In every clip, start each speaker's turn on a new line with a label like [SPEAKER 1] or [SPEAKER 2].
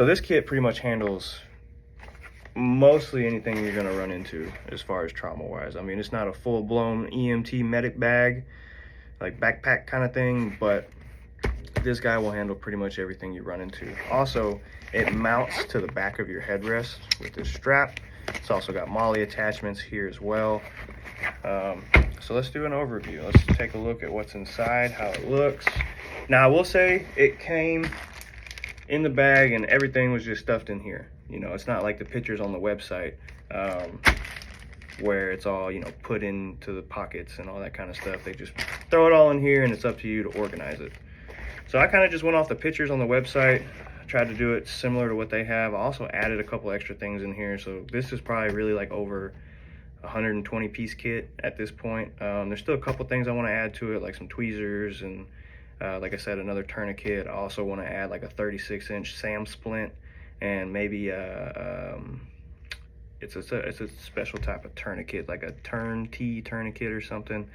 [SPEAKER 1] So this kit pretty much handles mostly anything you're gonna run into as far as trauma wise. I mean, it's not a full-blown EMT medic bag, like backpack kind of thing, but this guy will handle pretty much everything you run into. Also, it mounts to the back of your headrest with this strap. It's also got MOLLE attachments here as well. So let's do an overview. Let's take a look at what's inside, how it looks. Now I will say it came in the bag and everything was just stuffed in here. You know, it's not like the pictures on the website where it's all, you know, put into the pockets and all that kind of stuff. They just throw it all in here and it's up to you to organize it. So I kind of just went off the pictures on the website, tried to do it similar to what they have. I also added a couple extra things in here. So this is probably really like over 120 piece kit at this point. There's still a couple things I want to add to it, like some tweezers and like I said, another tourniquet. I also want to add like a 36-inch SAM splint and maybe it's a special type of tourniquet, like a turn T tourniquet or something.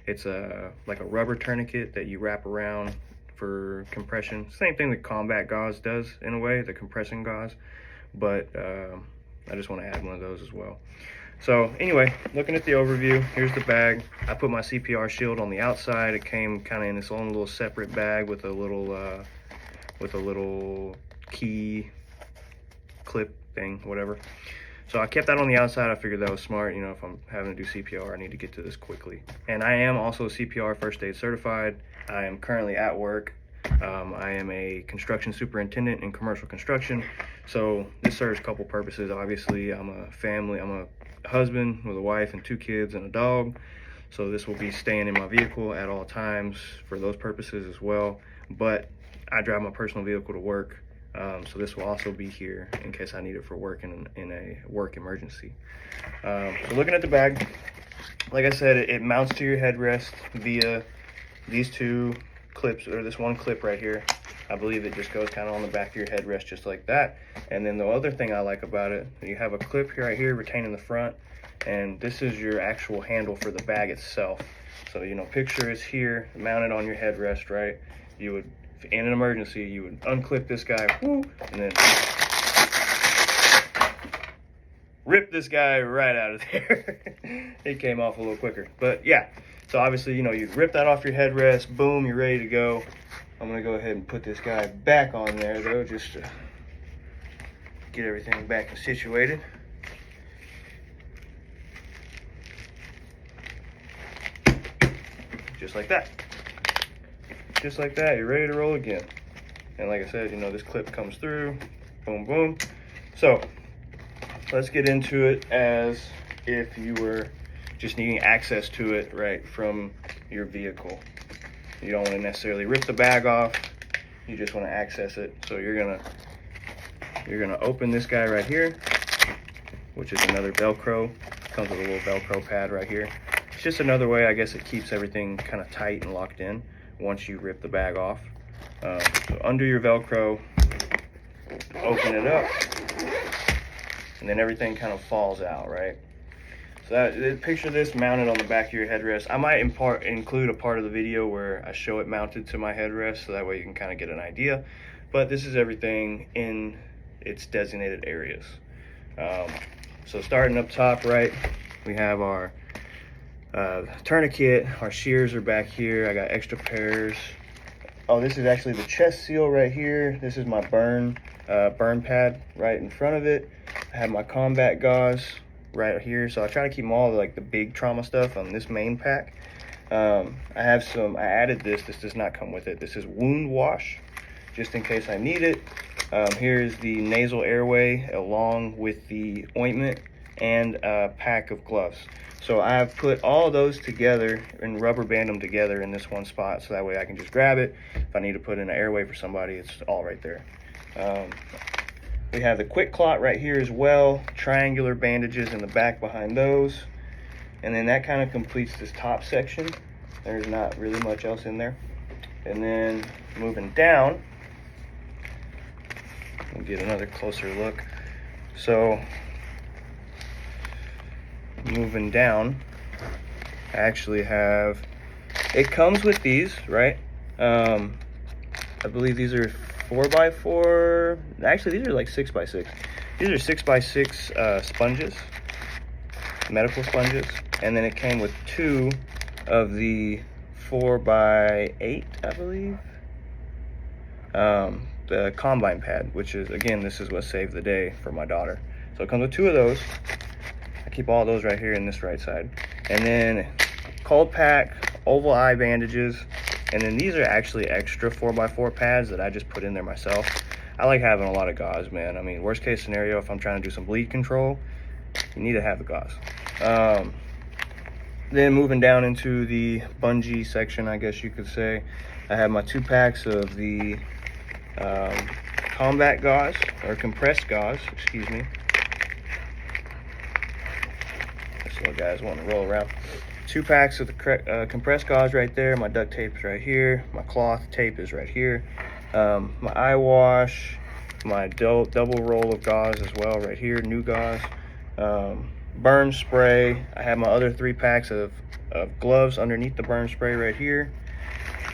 [SPEAKER 1] It's like a rubber tourniquet that you wrap around for compression. Same thing that combat gauze does in a way, the compression gauze, but I just want to add one of those as well. So anyway, looking at the overview, here's the bag. I put my CPR shield on the outside. It came kind of in its own little separate bag with a little key clip thing, whatever. So I kept that on the outside. I figured that was smart. You know, if I'm having to do CPR, I need to get to this quickly. And I am also CPR first aid certified. I am currently at work. I am a construction superintendent in commercial construction. So this serves a couple purposes. Obviously, I'm a husband with a wife and 2 kids and a dog. So this will be staying in my vehicle at all times for those purposes as well. But I drive my personal vehicle to work. So this will also be here in case I need it for work in a work emergency. So looking at the bag, like I said, it mounts to your headrest via these 2 clips, or this one clip right here. I believe it just goes kind of on the back of your headrest just like that. And then the other thing I like about it, you have a clip here right here retaining the front, and this is your actual handle for the bag itself. So, you know, picture is here mounted on your headrest, right? You would, in an emergency, you would unclip this guy, whoo, and then rip this guy right out of there. It came off a little quicker, but yeah. So obviously, you know, you rip that off your headrest, boom, you're ready to go. I'm gonna go ahead and put this guy back on there though, just to get everything back situated. Just like that. Just like that, you're ready to roll again. And like I said, you know, this clip comes through, boom, boom. So let's get into it as if you were just needing access to it right from your vehicle. You don't want to necessarily rip the bag off, you just want to access it. So you're gonna open this guy right here, which is another Velcro. Comes with a little Velcro pad right here. It's just another way, I guess, it keeps everything kind of tight and locked in once you rip the bag off. So under your Velcro, open it up, and then everything kind of falls out, right? So picture this mounted on the back of your headrest. I might include a part of the video where I show it mounted to my headrest, so that way you can kind of get an idea. But this is everything in its designated areas. So starting up top, right, we have our tourniquet. Our shears are back here. I got extra pairs. Oh, this is actually the chest seal right here. This is my burn pad right in front of it. I have my combat gauze right here. So I try to keep all like the big trauma stuff on this main pack. I added this does not come with it. This is wound wash, just in case I need it. Here's the nasal airway along with the ointment and a pack of gloves. So I've put all of those together and rubber band them together in this one spot, so that way I can just grab it. If I need to put in an airway for somebody, it's all right there. We have the quick clot right here as well, triangular bandages in the back behind those. And then that kind of completes this top section. There's not really much else in there. And then moving down, we'll get another closer look. So moving down, I actually have, it comes with these, right? I believe these are 4x4. Actually, these are like 6x6. These are 6x6 sponges, medical sponges, and then it came with 2 of the 4x8, I believe. The combine pad, which is, again, this is what saved the day for my daughter. So it comes with 2 of those. I keep all those right here in this right side. And then cold pack, oval eye bandages. And then these are actually extra 4x4 pads that I just put in there myself. I like having a lot of gauze, man. I mean, worst case scenario, if I'm trying to do some bleed control, you need to have the gauze. Then moving down into the bungee section, I guess you could say, I have my 2 packs of the combat gauze, or compressed gauze, excuse me. This little guy's wanting to roll around. 2 packs of the compressed gauze right there. My duct tape is right here. My cloth tape is right here. My eye wash, my double roll of gauze as well right here, new gauze. Burn spray. I have my other 3 packs of gloves underneath the burn spray right here.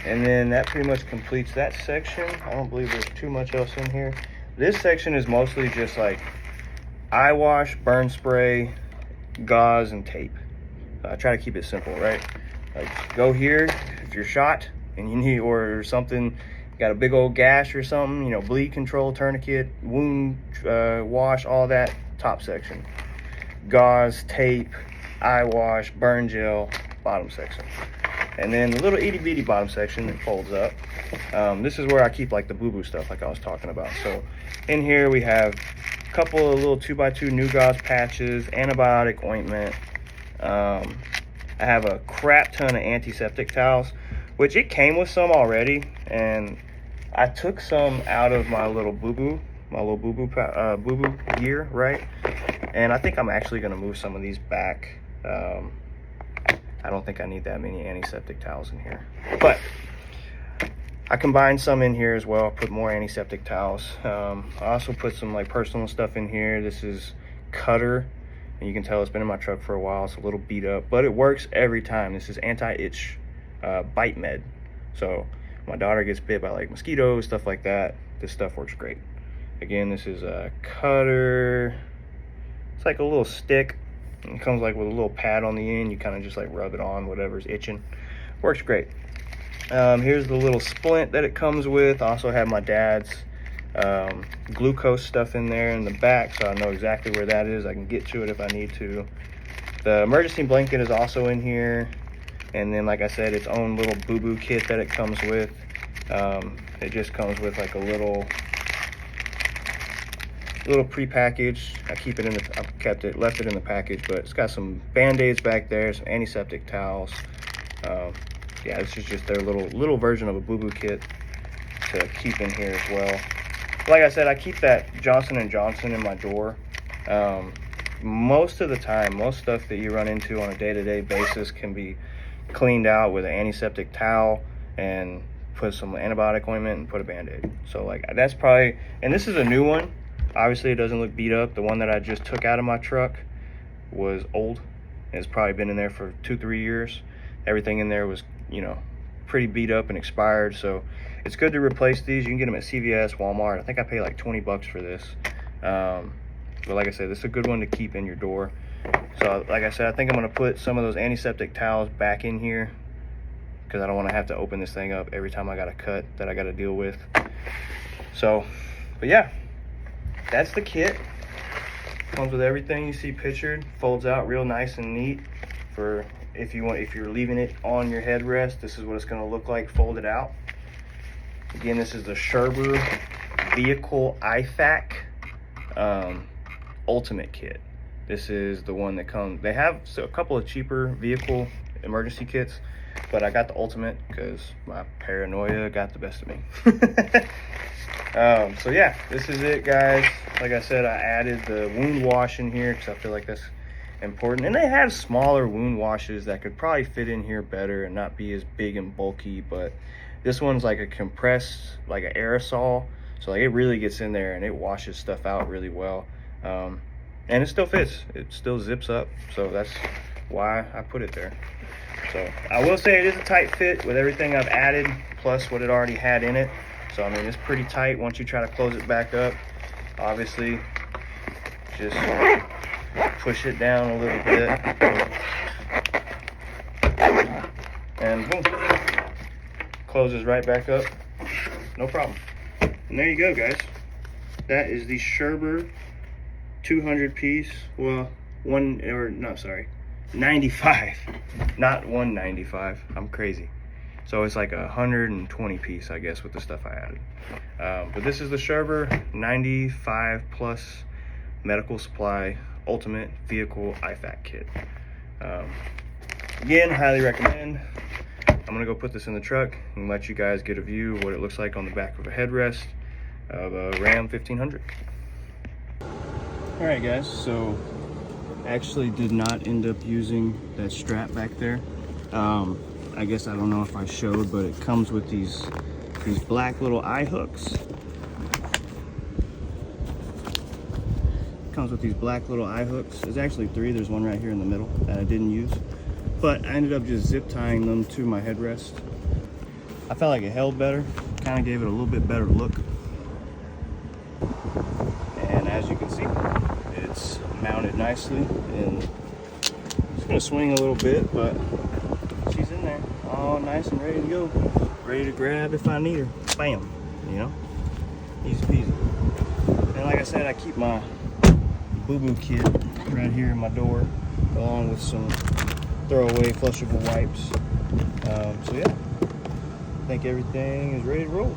[SPEAKER 1] And then that pretty much completes that section. I don't believe there's too much else in here. This section is mostly just like eye wash, burn spray, gauze, and tape. I try to keep it simple, right? Like, go here if you're shot and you need, or something, got a big old gash or something, you know, bleed control, tourniquet, wound wash, all that, top section. Gauze, tape, eye wash, burn gel, bottom section. And then the little itty bitty bottom section that folds up. This is where I keep like the boo-boo stuff like I was talking about. So in here we have a couple of little 2x2 new gauze patches, antibiotic ointment. I have a crap ton of antiseptic towels, which it came with some already, and I took some out of my little boo-boo gear, right? And I think I'm actually gonna move some of these back. I don't think I need that many antiseptic towels in here, but I combined some in here as well, put more antiseptic towels. I also put some like personal stuff in here. This is Cutter, and you can tell it's been in my truck for a while. It's a little beat up, but it works every time. This is anti-itch bite med. So my daughter gets bit by like mosquitoes, stuff like that. This stuff works great. Again, this is a Cutter. It's like a little stick. It comes like with a little pad on the end. You kind of just like rub it on whatever's itching. Works great. Here's the little splint that it comes with. I also have my dad's glucose stuff in there in the back, so I know exactly where that is. I can get to it if I need to. The emergency blanket is also in here. And then, like I said, its own little boo-boo kit that it comes with. It just comes with like a little pre-packaged. I keep it in the, I've left it in the package, but it's got some band-aids back there, some antiseptic towels. Yeah, this is just their little version of a boo-boo kit to keep in here as well. Like I said, I keep that Johnson & Johnson in my drawer. Most of the time, most stuff that you run into on a day-to-day basis can be cleaned out with an antiseptic towel and put some antibiotic ointment and put a band-aid. So like that's probably, and this is a new one. Obviously it doesn't look beat up. The one that I just took out of my truck was old. It's probably been in there for 2-3 years. Everything in there was, you know, pretty beat up and expired. So it's good to replace these. You can get them at CVS, Walmart. I think I paid like 20 bucks for this. But like I said, this is a good one to keep in your door. So like I said, I think I'm gonna put some of those antiseptic towels back in here because I don't want to have to open this thing up every time I got a cut that I got to deal with. So, but yeah, that's the kit. Comes with everything you see pictured. Folds out real nice and neat for if you're leaving it on your headrest. This is what it's gonna look like folded out. Again, this is the Scherber Vehicle IFAK Ultimate Kit. This is the one that comes, they have a couple of cheaper vehicle emergency kits, but I got the Ultimate because my paranoia got the best of me. So yeah, this is it, guys. Like I said, I added the wound wash in here because I feel like that's important. And they have smaller wound washes that could probably fit in here better and not be as big and bulky, but this one's like a compressed, like an aerosol. So like it really gets in there and it washes stuff out really well. And it still fits. It still zips up. So that's why I put it there. So I will say it is a tight fit with everything I've added, plus what it already had in it. So I mean, it's pretty tight. Once you try to close it back up, obviously just push it down a little bit and boom, closes right back up, no problem. And there you go, guys. That is the Scherber 200 piece, well, 95, not 195. I'm crazy. So it's like 120 piece, I guess, with the stuff I added. But this is the Scherber 95 plus medical supply ultimate vehicle IFAK kit. Again, highly recommend. I'm gonna go put this in the truck and let you guys get a view of what it looks like on the back of a headrest of a Ram 1500. All right, guys, so actually did not end up using that strap back there. I guess, I don't know if I showed, but it comes with these black little eye hooks. Comes with these black little eye hooks. There's actually 3. There's one right here in the middle that I didn't use, but I ended up just zip tying them to my headrest. I felt like it held better, kind of gave it a little bit better look. And as you can see, it's mounted nicely, and it's gonna swing a little bit, but she's in there, all nice and ready to go, ready to grab if I need her. Bam, you know, easy peasy. And like I said, I keep my boo-boo kit right here in my door, along with some throwaway flushable wipes. So yeah, I think everything is ready to roll.